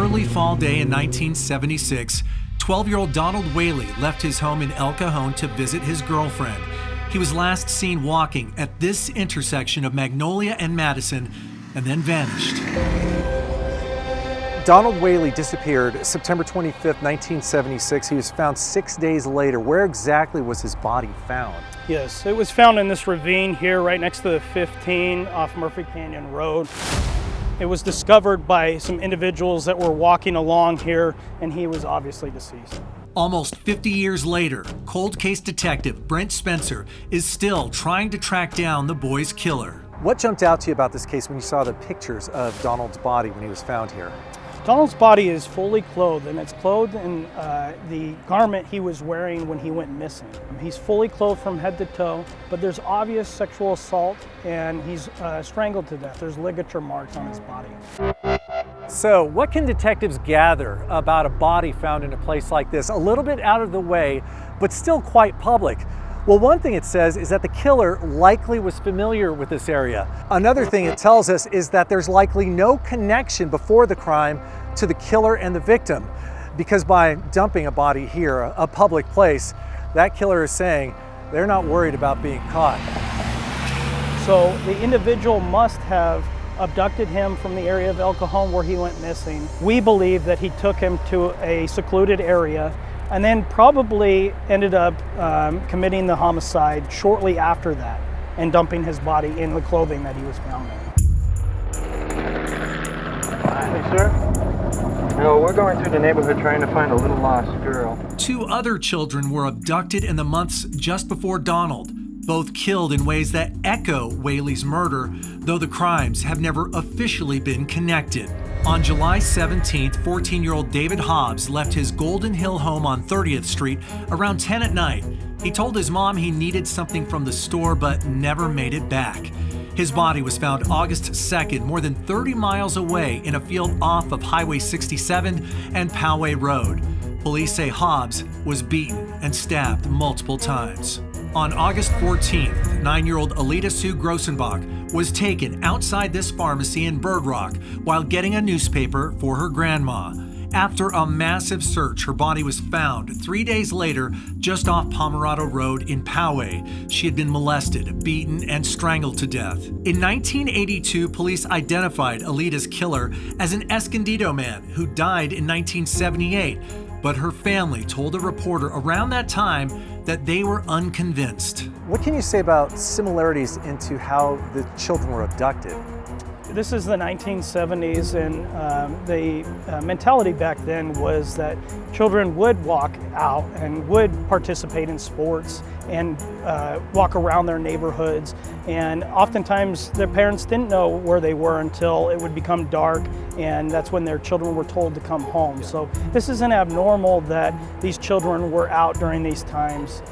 early fall day in 1976, 12-year-old Donald Whaley left his home in El Cajon to visit his girlfriend. He was last seen walking at this intersection of Magnolia and Madison and then vanished. Donald Whaley disappeared September 25th, 1976. He was found 6 days later. Where exactly was his body found? Yes, it was found in this ravine here right next to the 15 off Murphy Canyon Road. It was discovered by some individuals that were walking along here, and he was obviously deceased. Almost 50 years later, cold case detective Brent Spencer is still trying to track down the boy's killer. What jumped out to you about this case when you saw the pictures of Donald's body when he was found here? Donald's body is fully clothed, and it's clothed in the garment he was wearing when he went missing. He's fully clothed from head to toe, but there's obvious sexual assault, and he's strangled to death. There's ligature marks on his body. So what can detectives gather about a body found in a place like this, a little bit out of the way, but still quite public? Well, one thing it says is that the killer likely was familiar with this area. Another thing it tells us is that there's likely no connection before the crime to the killer and the victim, because by dumping a body here, a public place, that killer is saying they're not worried about being caught. So the individual must have abducted him from the area of El Cajon where he went missing. We believe that he took him to a secluded area and then probably ended up committing the homicide shortly after that and dumping his body in the clothing that he was found in. Hey, sir. No, we're going through the neighborhood trying to find a little lost girl. 2 other children were abducted in the months just before Donald, both killed in ways that echo Whaley's murder, though the crimes have never officially been connected. On July 17th, 14-year-old David Hobbs left his Golden Hill home on 30th Street around 10 at night. He told his mom he needed something from the store but never made it back. His body was found August 2nd, more than 30 miles away in a field off of Highway 67 and Poway Road. Police say Hobbs was beaten and stabbed multiple times. On August 14th, 9-year-old Alita Sue Grossenbach was taken outside this pharmacy in Bird Rock while getting a newspaper for her grandma. After a massive search, her body was found 3 days later just off Pomerado Road in Poway. She had been molested, beaten, and strangled to death. In 1982, police identified Alita's killer as an Escondido man who died in 1978, but her family told a reporter around that time that they were unconvinced. What can you say about similarities into how the children were abducted? This is the 1970s, and the mentality back then was that children would walk out and would participate in sports and walk around their neighborhoods, and oftentimes their parents didn't know where they were until it would become dark, and that's when their children were told to come home. So this isn't abnormal that these children were out during these times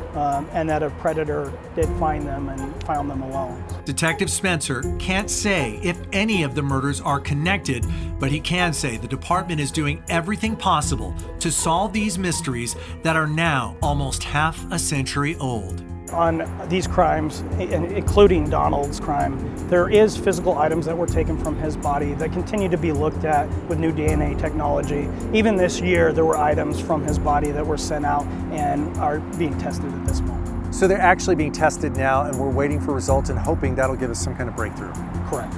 and that a predator did find them and found them alone. Detective Spencer can't say if any of the murders are connected, but he can say the department is doing everything possible to solve these mysteries that are now almost half a century old. On these crimes, including Donald's crime, there is physical items that were taken from his body that continue to be looked at with new DNA technology. Even this year, there were items from his body that were sent out and are being tested at this moment. So they're actually being tested now, and we're waiting for results and hoping that'll give us some kind of breakthrough. Correct.